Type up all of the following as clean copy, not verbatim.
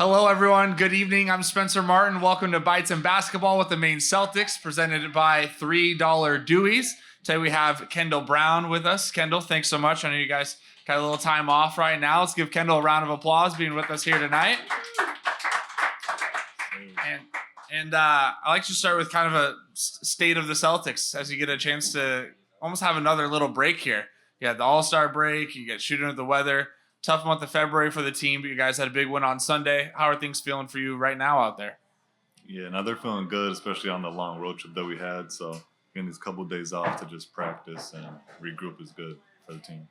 Hello, everyone. Good evening. I'm Spencer Martin. Welcome to Bites and Basketball with the Maine Celtics, presented by $3 Deweys. Today we have Kendall Brown with us. Kendall, thanks so much. I know you guys got a little time off right now. Let's give Kendall a round of applause being with us here tonight. And I like to start with kind of a state of the Celtics as you get a chance to almost have another little break here. You had the All-Star break. You get shooting with the weather. Tough month of February for the team, but you guys had a big win on Sunday. How are things feeling for you right now out there? Yeah, now they're feeling good, especially on the long road trip that we had. So getting these couple of days off to just practice and regroup is good for the team.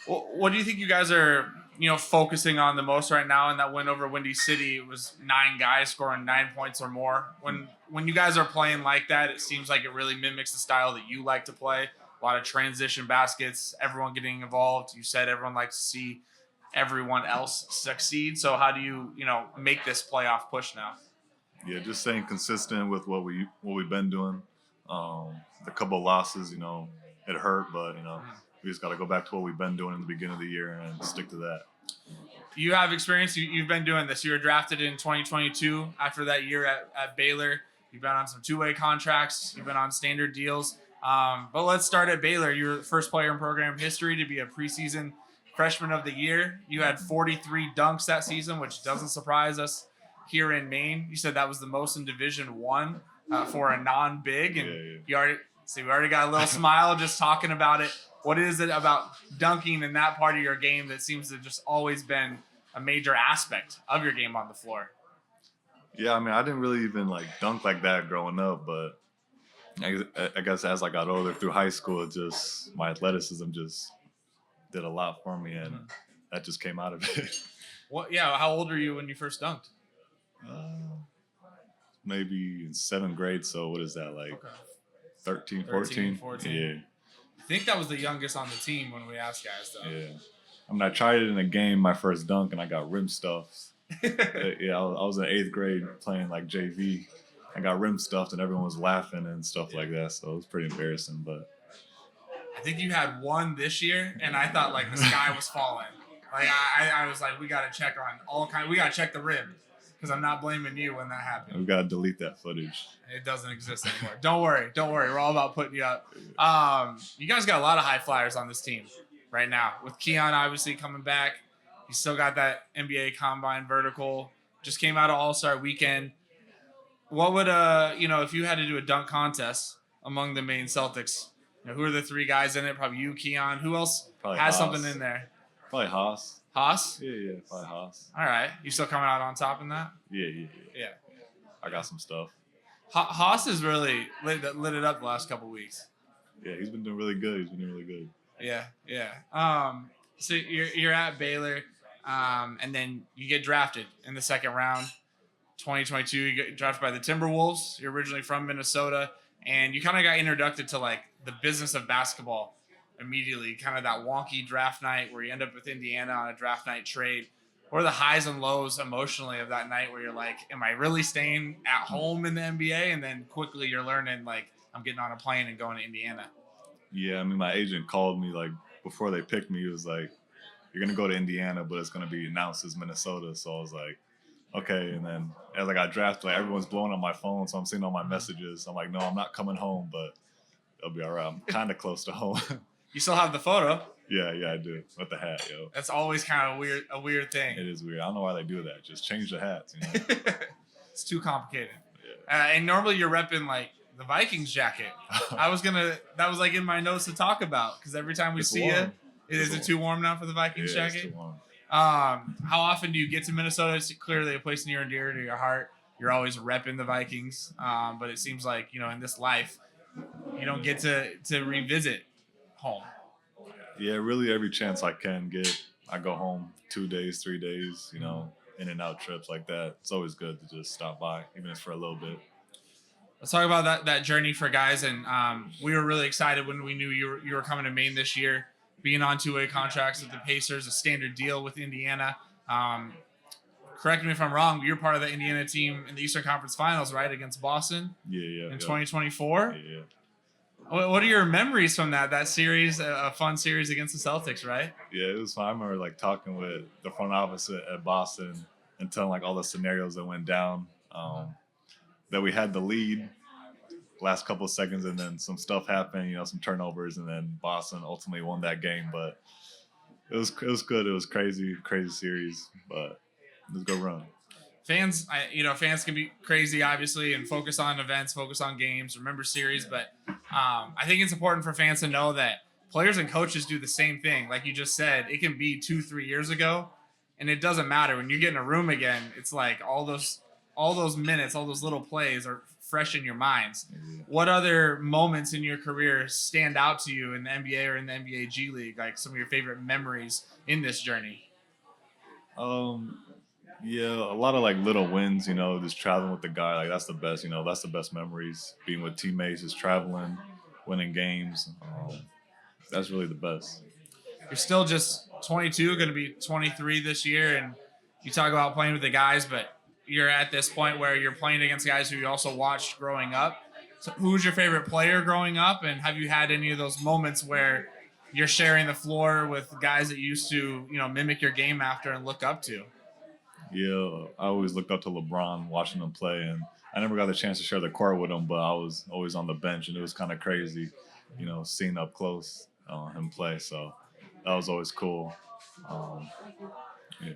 Well, what do you think you guys are, focusing on the most right now in that win over Windy City? It was 9 guys scoring 9 points or more. When you guys are playing like that, it seems like it really mimics the style that you like to play. A lot of transition baskets, everyone getting involved. You said everyone likes to see everyone else succeed. So how do you, make this playoff push now? Yeah, just staying consistent with what we've been doing. The couple of losses, it hurt, but we just got to go back to what we've been doing in the beginning of the year and stick to that. You have experience. You've been doing this. You were drafted in 2022 after that year at Baylor. You've been on some two-way contracts. You've been on standard deals. But let's start at Baylor. You're the first player in program history to be a preseason freshman of the year. You had 43 dunks that season, which doesn't surprise us here in Maine. You said that was the most in Division I for a non-big, and we already got a little smile just talking about it. What is it about dunking in that part of your game that seems to just always been a major aspect of your game on the floor? Yeah, I didn't really even dunk like that growing up, but I guess as I got older through high school, just my athleticism just did a lot for me, and that just came out of it. How old were you when you first dunked? Maybe in 7th grade, so what is that, 13, 14? Yeah. I think that was the youngest on the team when we asked guys, though. Yeah. I tried it in a game, my first dunk, and I got rim stuffed. I was in 8th grade playing JV. I got rim stuffed, and everyone was laughing and stuff like that, so it was pretty embarrassing, but I think you had one this year, and I thought the sky was falling. I was like, we got to check on all kinds. We got to check the rim because I'm not blaming you when that happened. We got to delete that footage. It doesn't exist anymore. Don't worry. We're all about putting you up. You guys got a lot of high flyers on this team right now. With Keon obviously coming back, you still got that NBA Combine vertical. Just came out of All-Star Weekend. What would if you had to do a dunk contest among the Maine Celtics? Who are the 3 guys in it? Probably you, Keon. Who else probably has Haas. something in there? Probably Haas. Haas? Yeah, probably Haas. All right. You still coming out on top in that? Yeah. I got some stuff. Haas has really lit it up the last couple of weeks. Yeah, he's been doing really good. Yeah. So you're at Baylor, and then you get drafted in the 2nd round. 2022, you get drafted by the Timberwolves. You're originally from Minnesota, and you kind of got introduced to the business of basketball immediately, kind of that wonky draft night where you end up with Indiana on a draft night trade. What are the highs and lows emotionally of that night where you're like, am I really staying at home in the NBA? And then quickly you're learning, I'm getting on a plane and going to Indiana. Yeah, my agent called me, before they picked me, he was like, you're going to go to Indiana, but it's going to be announced as Minnesota. So I was like, okay. And then as I got drafted, everyone's blowing on my phone, so I'm seeing all my messages. I'm like, no, I'm not coming home, but it'll be all right. I'm kind of close to home. You still have the photo. Yeah, I do. With the hat, yo. That's always kind of a weird thing. It is weird. I don't know why they do that. Just change the hats, It's too complicated. Yeah. And normally you're repping the Vikings jacket. that was in my notes to talk about because every time we see you, is it too warm now for the Vikings jacket? It's too warm. How often do you get to Minnesota? It's clearly a place near and dear to your heart. You're always repping the Vikings, but it seems like in this life, you don't get to revisit home. Yeah, really every chance I can get, I go home 2 days, 3 days, in and out trips like that. It's always good to just stop by, even if it's for a little bit. Let's talk about that journey for guys. And we were really excited when we knew you were coming to Maine this year, being on two-way contracts with the Pacers, a standard deal with Indiana. Correct me if I'm wrong, but you're part of the Indiana team in the Eastern Conference Finals, right, against Boston? Yeah. In 2024? Yeah. What are your memories from that series, a fun series against the Celtics, right? Yeah, it was fun. I remember talking with the front office at Boston, and telling like all the scenarios that went down. That we had the lead last couple of seconds, and then some stuff happened, some turnovers, and then Boston ultimately won that game. But it was good. It was crazy series, but it was a good run. Fans, fans can be crazy, obviously, and focus on events, focus on games, remember series. But I think it's important for fans to know that players and coaches do the same thing. Like you just said, it can be 2-3 years ago, and it doesn't matter when you get in a room again. It's like all those minutes, all those little plays are fresh in your minds. Yeah. What other moments in your career stand out to you in the NBA or in the NBA G League? Like some of your favorite memories in this journey? Yeah, a lot of like little wins, just traveling with the guy. Like that's the best, that's the best memories. Being with teammates, just traveling, winning games. That's really the best. You're still just 22, going to be 23 this year, and you talk about playing with the guys, but you're at this point where you're playing against guys who you also watched growing up. So who's your favorite player growing up, and have you had any of those moments where you're sharing the floor with guys that you used to, mimic your game after and look up to? Yeah, I always looked up to LeBron watching him play, and I never got the chance to share the court with him, but I was always on the bench, and it was kind of crazy, seeing up close him play. So that was always cool. Yeah.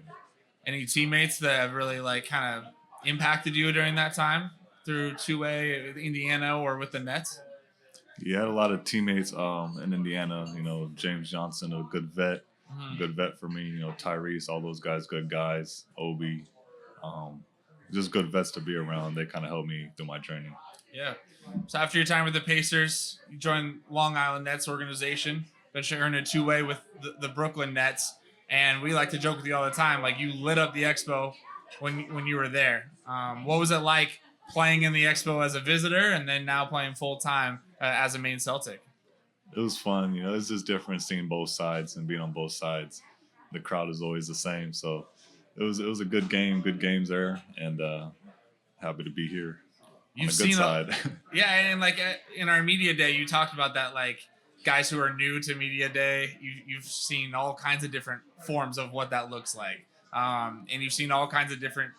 Any teammates that have really like kind of impacted you during that time through 2A, Indiana, or with the Nets? You had a lot of teammates in Indiana. James Johnson, a good vet. Good vet for me, Tyrese, all those guys, good guys, Obi, just good vets to be around. They kind of helped me through my journey. Yeah. So after your time with the Pacers, you joined Long Island Nets organization, eventually earned a 2A with the Brooklyn Nets, and we like to joke with you all the time, like you lit up the Expo when you were there. What was it like playing in the Expo as a visitor and then now playing full time as a Maine Celtic? It was fun, it's just different seeing both sides and being on both sides. The crowd is always the same, so it was a good games there, and happy to be here on the good side. Yeah, and like in our media day, you talked about that, like guys who are new to media day, you've seen all kinds of different forms of what that looks like, and you've seen all kinds of different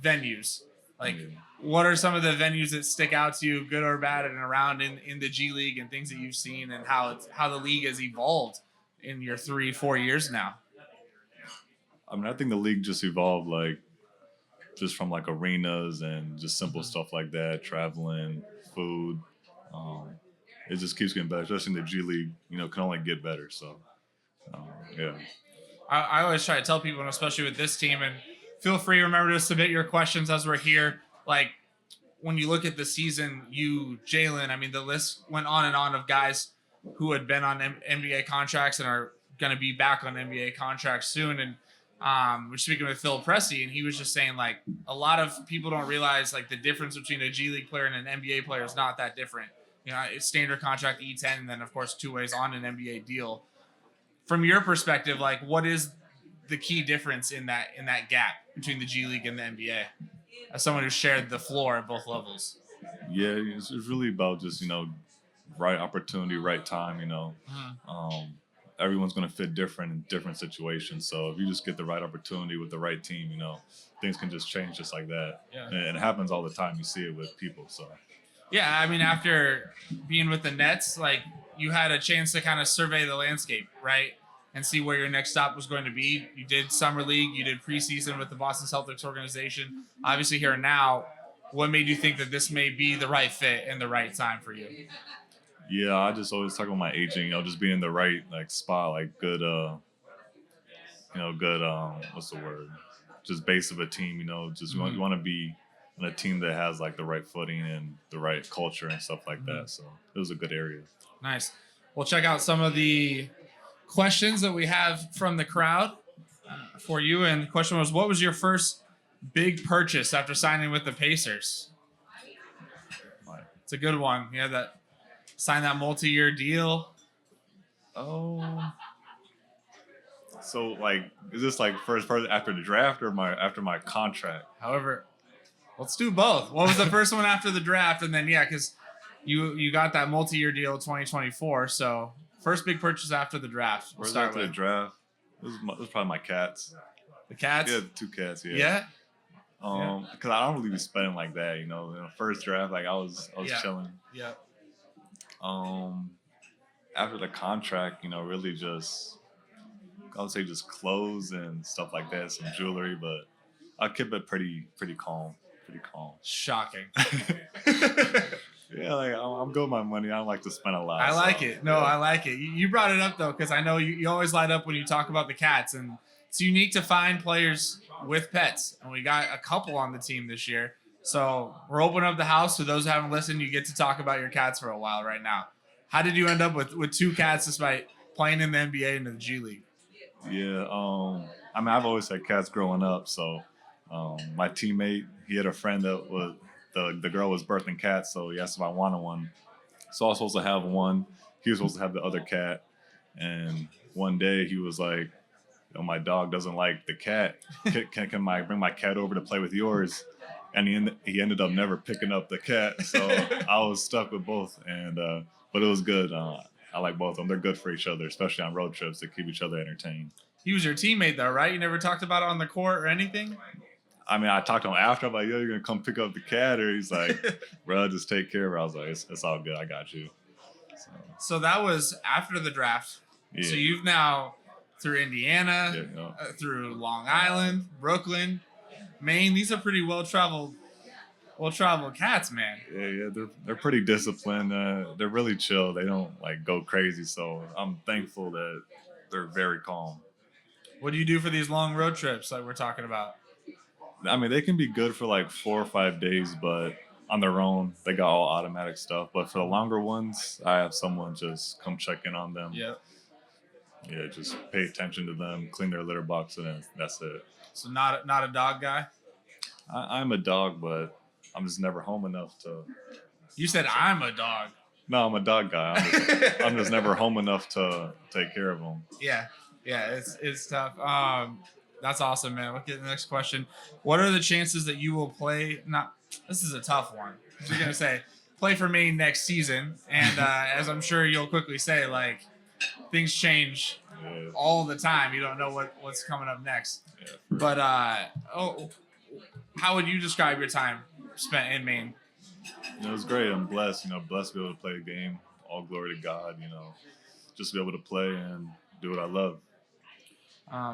venues. Like, what are some of the venues that stick out to you, good or bad, and around in the G League, and things that you've seen, and how the league has evolved in your 3-4 years now? I mean, I think the league just evolved, like, just from like arenas and just simple stuff like that, traveling, food. It just keeps getting better, especially in the G League. Can only get better. So, yeah. I always try to tell people, and especially with this team, and feel free, remember to submit your questions as we're here. Like, when you look at the season, Jalen, I mean, the list went on and on of guys who had been on NBA contracts and are going to be back on NBA contracts soon. And we're speaking with Phil Pressey, and he was just saying, like, a lot of people don't realize, like, the difference between a G League player and an NBA player is not that different. It's standard contract E10, and then, of course, 2 ways on an NBA deal. From your perspective, like, what is the key difference in that gap between the G League and the NBA, as someone who shared the floor at both levels? Yeah, it's really about just right opportunity, right time. Everyone's going to fit different in different situations. So if you just get the right opportunity with the right team, things can just change just like that. Yeah. And it happens all the time. You see it with people. So yeah, I mean, after being with the Nets, like, you had a chance to kind of survey the landscape, right? And see where your next stop was going to be. You did summer league, you did preseason with the Boston Celtics organization. Obviously here and now, what made you think that this may be the right fit and the right time for you? Yeah, I just always talk about my aging, just being in the right like spot, like good what's the word? Just base of a team, just you want to be on a team that has like the right footing and the right culture and stuff like that. So it was a good area. Nice. We'll check out some of the questions that we have from the crowd for you. And the question was, what was your first big purchase after signing with the Pacers? It's a good one. You had that sign that multi-year deal. Oh, so like, is this like first after the draft or after my contract? However, let's do both. What was the first one after the draft, and then because you got that multi-year deal 2024. So first big purchase after the draft. After the draft, it was probably my cats. The cats? Yeah, 2 cats. Yeah. Yeah? Because I don't really be spending like that. In the first draft, like I was Yeah. chilling. Yeah. After the contract, really just I would say just clothes and stuff like that, some jewelry, but I keep it pretty calm. Pretty calm. Shocking. Yeah, like I'm good with my money. I don't like to spend a lot. I like it. No, yeah. I like it. You brought it up though, because I know you always light up when you talk about the cats, and it's unique to find players with pets, and we got a couple on the team this year. So we're opening up the house. For those who haven't listened, you get to talk about your cats for a while right now. How did you end up with 2 cats despite playing in the NBA and the G League? Yeah, I mean, I've always had cats growing up. So my teammate, he had a friend that was the girl was birthing cats, so he asked if I wanted one. So I was supposed to have one. He was supposed to have the other cat. And one day he was like, my dog doesn't like the cat. Can I bring my cat over to play with yours? And he ended up never picking up the cat. So I was stuck with both. But it was good. I like both of them. They're good for each other, especially on road trips to keep each other entertained. He was your teammate though, right? You never talked about it on the court or anything? I mean, I talked to him after. I'm like, yo, you're going to come pick up the cat? Or he's like, bro, just take care of her. I was like, it's all good. I got you. So that was after the draft. Yeah. So you've now, through Indiana, through Long Island, Brooklyn, Maine, these are pretty well-traveled cats, man. Yeah, they're pretty disciplined. They're really chill. They don't like go crazy. So I'm thankful that they're very calm. What do you do for these long road trips like we're talking about? I mean, they can be good for like 4 or 5 days, but on their own, they got all automatic stuff. But for the longer ones, I have someone just come check in on them. Yeah. Yeah, just pay attention to them, clean their litter box, and then that's it. So not a dog guy? I'm a dog, but I'm just never home enough to. You said I'm a dog. No, I'm a dog guy. I'm just never home enough to take care of them. Yeah, it's tough. That's awesome, man. Let's get to the next question. What are the chances that you will play? This is a tough one. You're gonna say play for Maine next season, and as I'm sure you'll quickly say, like things change all the time. You don't know what's coming up next. Yeah, but how would you describe your time spent in Maine? It was great. I'm blessed. Blessed to be able to play a game. All glory to God. Just to be able to play and do what I love.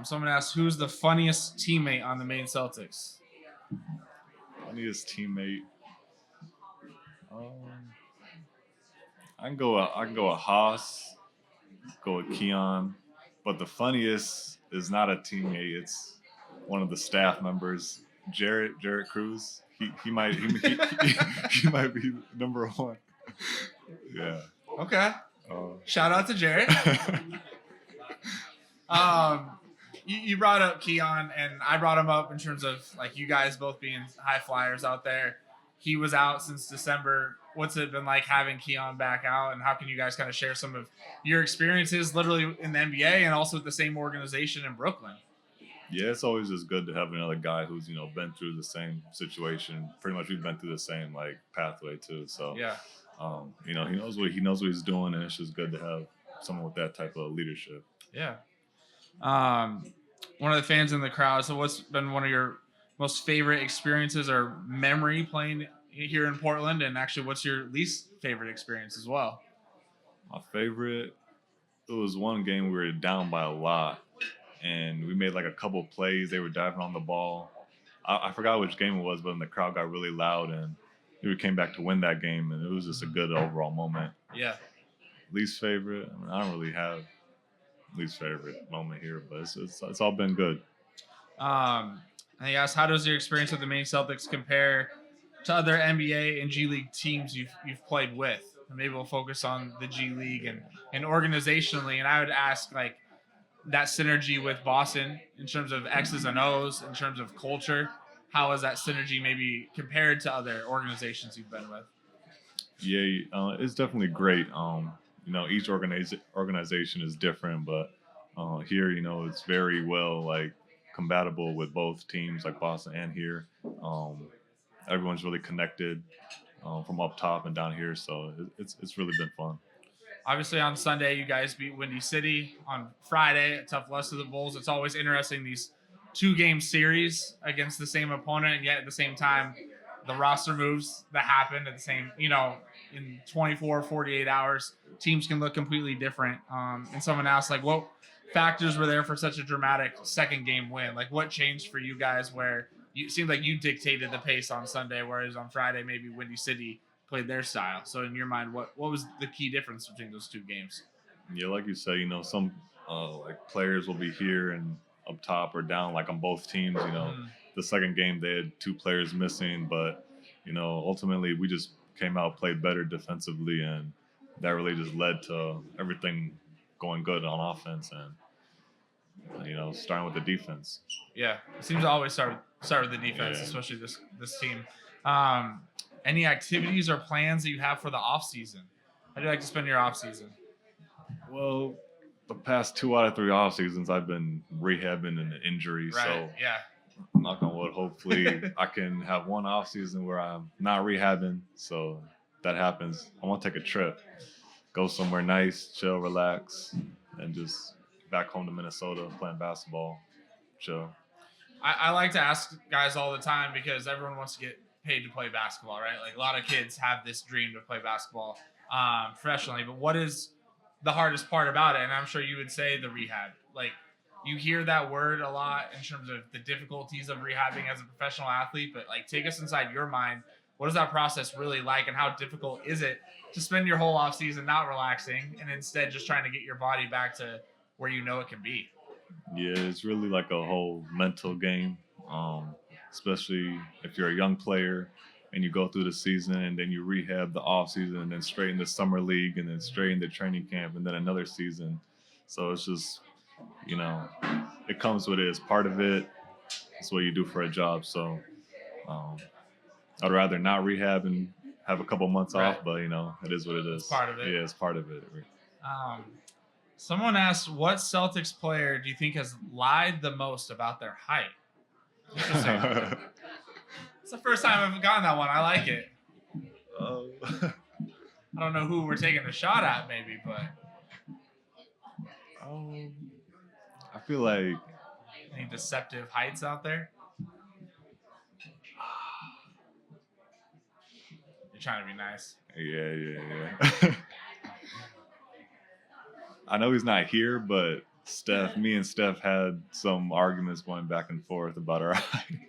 Someone asked, who's the funniest teammate on the Maine Celtics? Funniest teammate. I can go with Haas, go with Keon, but the funniest is not a teammate. It's one of the staff members, Jarrett Cruz. He might be number 1. Yeah. Okay. Shout out to Jarrett. You brought up Keon, and I brought him up in terms of like you guys both being high flyers out there. He was out since December. What's it been like having Keon back out, and how can you guys kind of share some of your experiences literally in the NBA and also with the same organization in Brooklyn? Yeah, it's always just good to have another guy who's been through the same situation. Pretty much, we've been through the same like pathway too. So yeah, he knows what he's doing, and it's just good to have someone with that type of leadership. Yeah. One of the fans in the crowd. So, what's been one of your most favorite experiences or memory playing here in Portland? And actually, what's your least favorite experience as well? My favorite, it was one game we were down by a lot, and we made like a couple plays. They were diving on the ball. I forgot which game it was, but then the crowd got really loud, and we came back to win that game, and it was just a good overall moment. Yeah. Least favorite, I don't really have least favorite moment here, but it's all been good. And he asked, how does your experience with the Maine Celtics compare to other NBA and G League teams you've played with? And maybe we'll focus on the G League and organizationally. And I would ask like that synergy with Boston in terms of X's and O's, in terms of culture. How is that synergy maybe compared to other organizations you've been with? Yeah, it's definitely great. Each organization is different, but here, it's very well like compatible with both teams, like Boston and here. Everyone's really connected from up top and down here, so it's really been fun. Obviously, on Sunday, you guys beat Windy City. On Friday, a tough loss to the Bulls. It's always interesting, these 2-game series against the same opponent, and yet at the same time, the roster moves that happen at the same, in 24, 48 hours, teams can look completely different. And someone asked, like, what factors were there for such a dramatic second game win? Like, what changed for you guys where it seemed like you dictated the pace on Sunday, whereas on Friday, maybe Windy City played their style? So in your mind, what was the key difference between those 2 games? Yeah, like you say, some like players will be here and up top or down, like on both teams. The second game they had 2 players missing, but ultimately we just came out, played better defensively, and that really just led to everything going good on offense and starting with the defense. Yeah, it seems to always start with the defense, especially this team. Any activities or plans that you have for the off season? How do you like to spend your off season? Well, the past 2 out of 3 off seasons, I've been rehabbing an injury. Right. So, yeah. Knock on wood, hopefully I can have one off season where I'm not rehabbing. So that happens. I want to take a trip, go somewhere nice, chill, relax, and just back home to Minnesota playing basketball, chill. I like to ask guys all the time because everyone wants to get paid to play basketball, right? Like a lot of kids have this dream to play basketball professionally, but what is the hardest part about it? And I'm sure you would say the rehab. Like, you hear that word a lot in terms of the difficulties of rehabbing as a professional athlete, but like, take us inside your mind. What is that process really like, and how difficult is it to spend your whole off season not relaxing and instead just trying to get your body back to where it can be? Yeah, it's really like a whole mental game, especially if you're a young player and you go through the season and then you rehab the off season and then straight into summer league and then straight into training camp and then another season. So it's just, it comes with it. It's part of it. It's what you do for a job. So I'd rather not rehab and have a couple months off, but it is what it is. It's part of it. Yeah, it's part of it. Someone asked, what Celtics player do you think has lied the most about their height? Interesting. It's the first time I've gotten that one. I like it. I don't know who we're taking a shot at, maybe, but I feel like any deceptive heights out there? You're trying to be nice. Yeah. I know he's not here, but me and Steph had some arguments going back and forth about our height.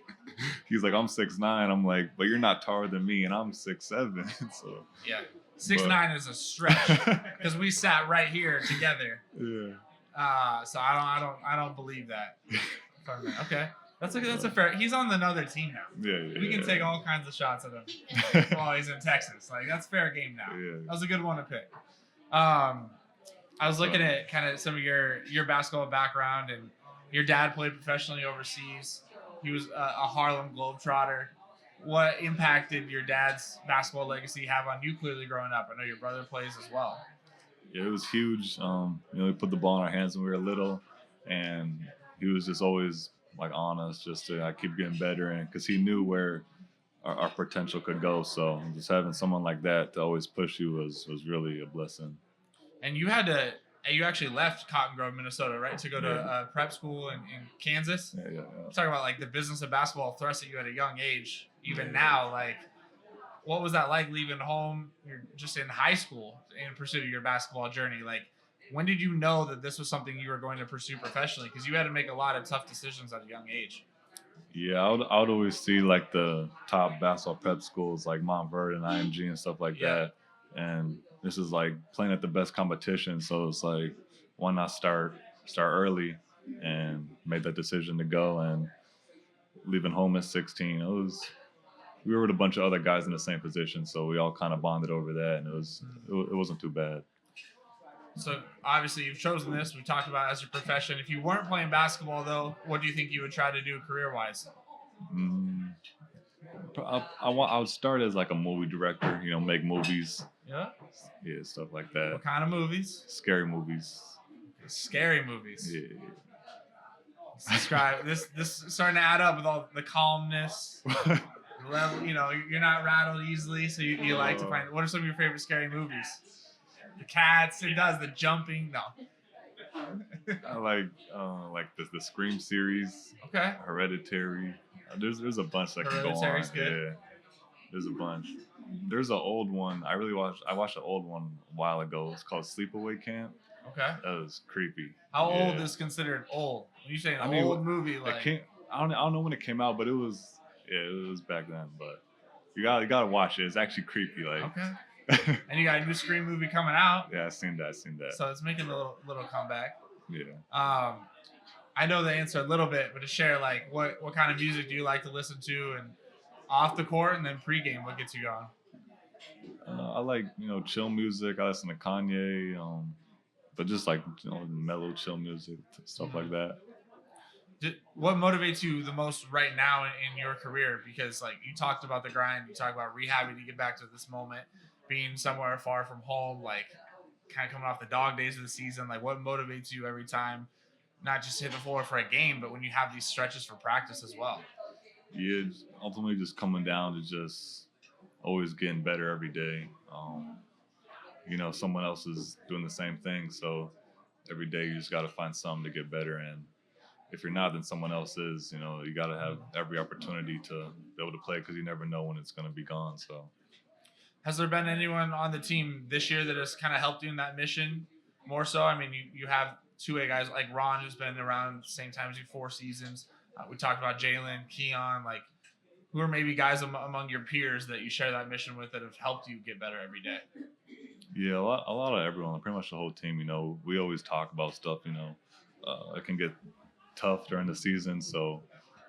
He's like, I'm 6'9". I'm like, but you're not taller than me, and I'm 6'7". So yeah, 6'9" is a stretch because we sat right here together. Yeah. So I don't believe that. Okay, that's a fair. He's on another team now. Yeah. We can take all kinds of shots at him while he's in Texas. Like, that's fair game now. Yeah. That was a good one to pick. I was looking at kind of some of your basketball background, and your dad played professionally overseas. He was a Harlem Globetrotter. What impact did your dad's basketball legacy have on you clearly growing up? I know your brother plays as well. Yeah, it was huge. We put the ball in our hands when we were little, and he was just always like on us just to keep getting better, and because he knew where our potential could go. So just having someone like that to always push you was really a blessing. And you actually left Cotton Grove, Minnesota, right, to go to prep school in Kansas? Yeah. I'm talking about like the business of basketball thrust at you at a young age. Even now, like, what was that like leaving home? You're just in high school in pursuit of your basketball journey. Like, when did you know that this was something you were going to pursue professionally? Because you had to make a lot of tough decisions at a young age. Yeah, I would always see like the top basketball prep schools like Montverde and IMG and stuff like that. And this is like playing at the best competition. So it's like, why not start early, and made that decision to go. And leaving home at 16, we were with a bunch of other guys in the same position. So we all kind of bonded over that, and it wasn't too bad. So obviously you've chosen this. We talked about it as your profession. If you weren't playing basketball, though, what do you think you would try to do career-wise? I would start as like a movie director, make movies. Yeah? Yeah, stuff like that. What kind of movies? Scary movies. Scary movies. Yeah. Describe this is starting to add up with all the calmness. The level, you're not rattled easily, so you like to find. What are some of your favorite scary movies? The cats, it does the jumping. No. I like the Scream series, Okay. Hereditary. There's a bunch that can go on. Hereditary's good. Yeah, there's a bunch. There's an old one I watched an old one a while ago. It's called Sleepaway Camp. Okay. That was creepy. How Yeah. old is considered old? When you say an I mean, old movie, It like came. I don't know when it came out, but it was back then. But you gotta watch it. It's actually creepy. Like okay. And you got a new Scream movie coming out, yeah, I seen that. so it's making a little comeback. Yeah. I know the answer a little bit, but to share like what kind of music do you like to listen to, and off the court and then pregame, what gets you going? I like chill music. I listen to Kanye. But just like mellow chill music, stuff like that. What motivates you the most right now in your career? Because like you talked about the grind, you talked about rehabbing to get back to this moment, being somewhere far from home, like kind of coming off the dog days of the season. Like what motivates you every time, not just hit the floor for a game, but when you have these stretches for practice as well? Yeah, ultimately just coming down to just always getting better every day. Someone else is doing the same thing, so every day you just got to find something to get better. And if you're not, then someone else is. You got to have every opportunity to be able to play because you never know when it's going to be gone. So, has there been anyone on the team this year that has kind of helped you in that mission more so? I mean, you have two-way guys like Ron, who's been around the same time as you 4 seasons. We talked about Jalen, Keon, like who are maybe guys among your peers that you share that mission with that have helped you get better every day? Yeah, a lot of everyone, pretty much the whole team. We always talk about stuff. It can get tough during the season, so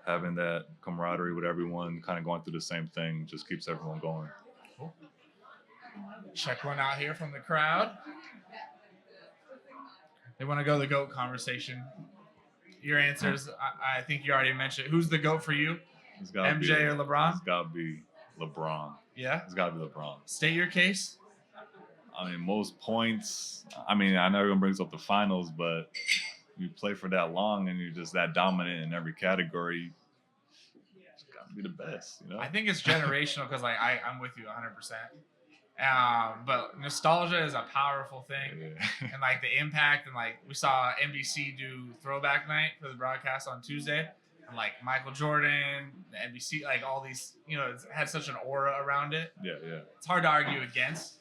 having that camaraderie with everyone, kind of going through the same thing, just keeps everyone going. Cool. Check one out here from the crowd. They want to go the GOAT conversation. Your answers, I think you already mentioned. Who's the GOAT for you? MJ or LeBron? It's got to be LeBron. Yeah? It's got to be LeBron. State your case. I mean, most points. I mean, I know everyone brings up the finals, but you play for that long and you're just that dominant in every category. It's got to be the best, I think it's generational because, like, I'm with you 100%. But nostalgia is a powerful thing. Yeah. And, like, the impact. And, like, we saw NBC do Throwback Night for the broadcast on Tuesday. And, like, Michael Jordan, the NBC, like, all these, it had such an aura around it. Yeah. It's hard to argue against.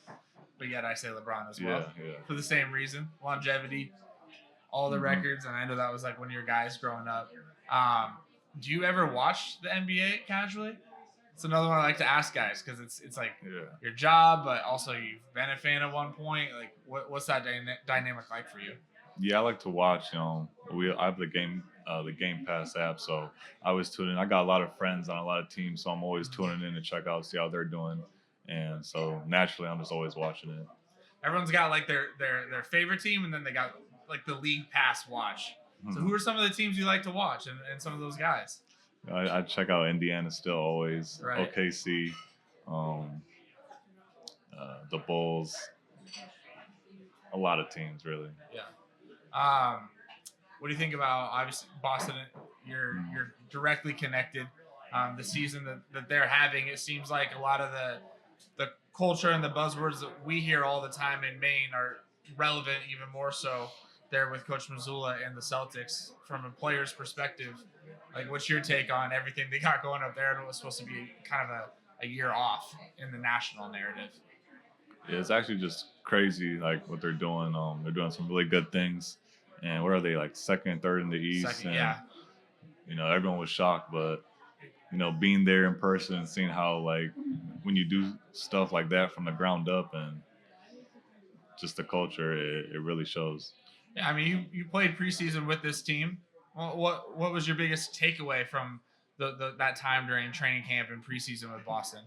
But yet I say LeBron as well. Yeah. For the same reason. Longevity, all the records, and I know that was like one of your guys growing up. Do you ever watch the NBA casually? It's another one I like to ask guys because it's like your job, but also you've been a fan at one point. Like, what's that dynamic like for you? Yeah, I like to watch. I have the Game Pass app, so I always tune in. I got a lot of friends on a lot of teams, so I'm always tuning in to check out, see how they're doing. And so naturally, I'm just always watching it. Everyone's got like their favorite team, and then they got like the League Pass watch. So who are some of the teams you like to watch, and some of those guys? I check out Indiana still always, right. OKC, the Bulls, a lot of teams really. Yeah. What do you think about obviously Boston? You're directly connected. The season that they're having, it seems like a lot of the culture and the buzzwords that we hear all the time in Maine are relevant even more so there with Coach Mazzulla and the Celtics from a player's perspective. Like, what's your take on everything they got going up there and what was supposed to be kind of a year off in the national narrative? Yeah, it's actually just crazy, like, what they're doing. They're doing some really good things. And what are they, like, second and third in the East? Second, yeah. Everyone was shocked, but being there in person and seeing how, like, when you do stuff like that from the ground up and just the culture, it really shows. Yeah, I mean, you played preseason with this team. Well, what was your biggest takeaway from that time during training camp and preseason with Boston?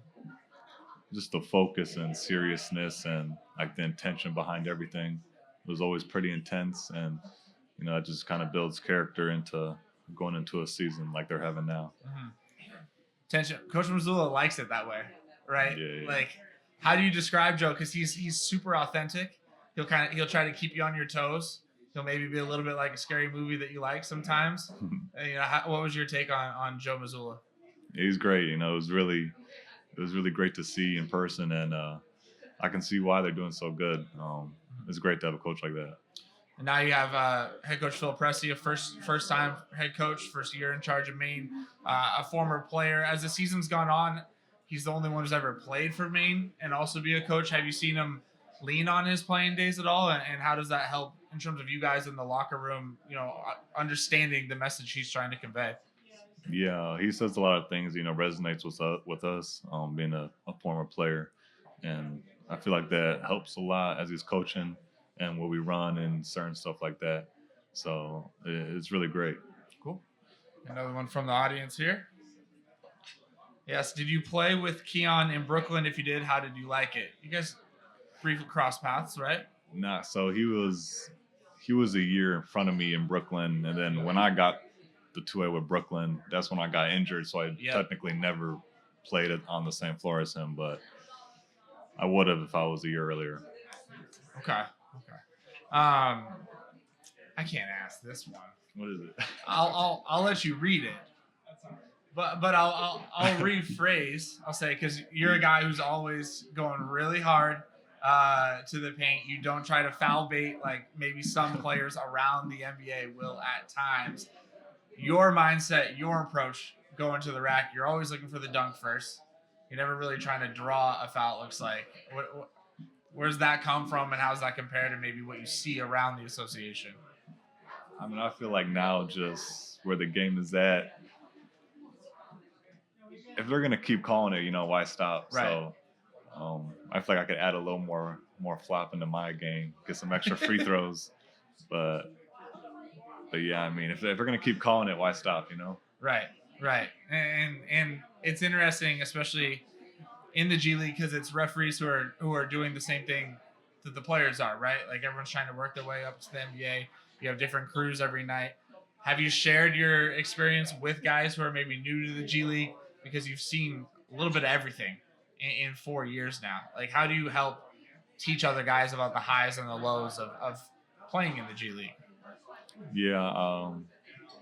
Just the focus and seriousness and, like, the intention behind everything. It was always pretty intense, and, it just kind of builds character into going into a season like they're having now. Mm-hmm. Tension. Coach Mazzulla likes it that way, right? Yeah. Like, how do you describe Joe? Because he's super authentic. He'll try to keep you on your toes. He'll maybe be a little bit like a scary movie that you like sometimes. What was your take on Joe Mazzulla? He's great. It was really great to see in person, and I can see why they're doing so good. It's great to have a coach like that. And now you have head coach Phil Pressey, a first time head coach, first year in charge of Maine, a former player. As the season's gone on, he's the only one who's ever played for Maine and also be a coach. Have you seen him lean on his playing days at all? And how does that help in terms of you guys in the locker room, understanding the message he's trying to convey? Yeah, he says a lot of things, resonates with us, being a former player. And I feel like that helps a lot as he's coaching and what we run and certain stuff like that. So it's really great. Cool. Another one from the audience here. Yes. Did you play with Keon in Brooklyn? If you did, how did you like it? You guys briefly crossed paths, right? Nah, so he was a year in front of me in Brooklyn, and then when I got the 2A with Brooklyn, that's when I got injured. So I technically never played it on the same floor as him, but I would have if I was a year earlier. Okay. I can't ask this one. What is it? I'll let you read it. But I'll rephrase. I'll say, because you're a guy who's always going really hard to the paint. You don't try to foul bait like maybe some players around the NBA will at times. Your mindset, your approach going to the rack, you're always looking for the dunk first. You're never really trying to draw a foul, it looks like. Where's that come from, and how does that compare to maybe what you see around the association? I mean, I feel like now just where the game is at, if they're going to keep calling it, why stop? Right. So I feel like I could add a little more flop into my game, get some extra free throws. But yeah, I mean, if they're going to keep calling it, why stop, Right. And it's interesting, especially in the G League, because it's referees who are doing the same thing that the players are, right? Like everyone's trying to work their way up to the NBA. You have different crews every night. Have you shared your experience with guys who are maybe new to the G League, because you've seen a little bit of everything in 4 years now? Like, how do you help teach other guys about the highs and the lows of playing in the G League? Yeah, I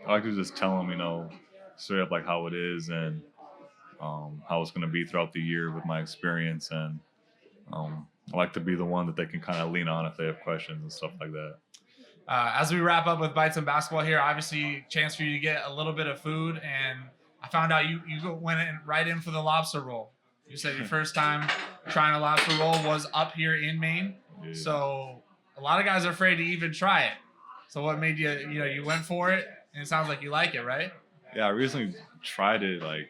like to just tell them, straight up like how it is and how it's going to be throughout the year with my experience. And I like to be the one that they can kind of lean on if they have questions and stuff like that. As we wrap up with Bites and Basketball here, obviously chance for you to get a little bit of food, and I found out you went right in for the lobster roll. You said your first time trying a lobster roll was up here in Maine. Yeah. So a lot of guys are afraid to even try it. So what made you went for it, and it sounds like you like it, right? Yeah, I recently tried it like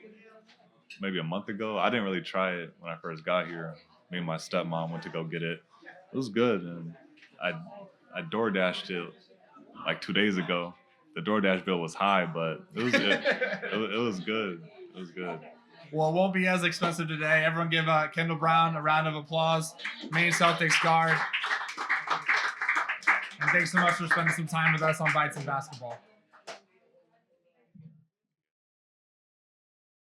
maybe a month ago. I didn't really try it when I first got here. Me and my stepmom went to go get it. It was good, and I DoorDashed it like 2 days ago. The DoorDash bill was high, but it was good. It was good. It was good. Well, it won't be as expensive today. Everyone give Kendall Brown a round of applause. Maine Celtics guard. And thanks so much for spending some time with us on Bites and Basketball.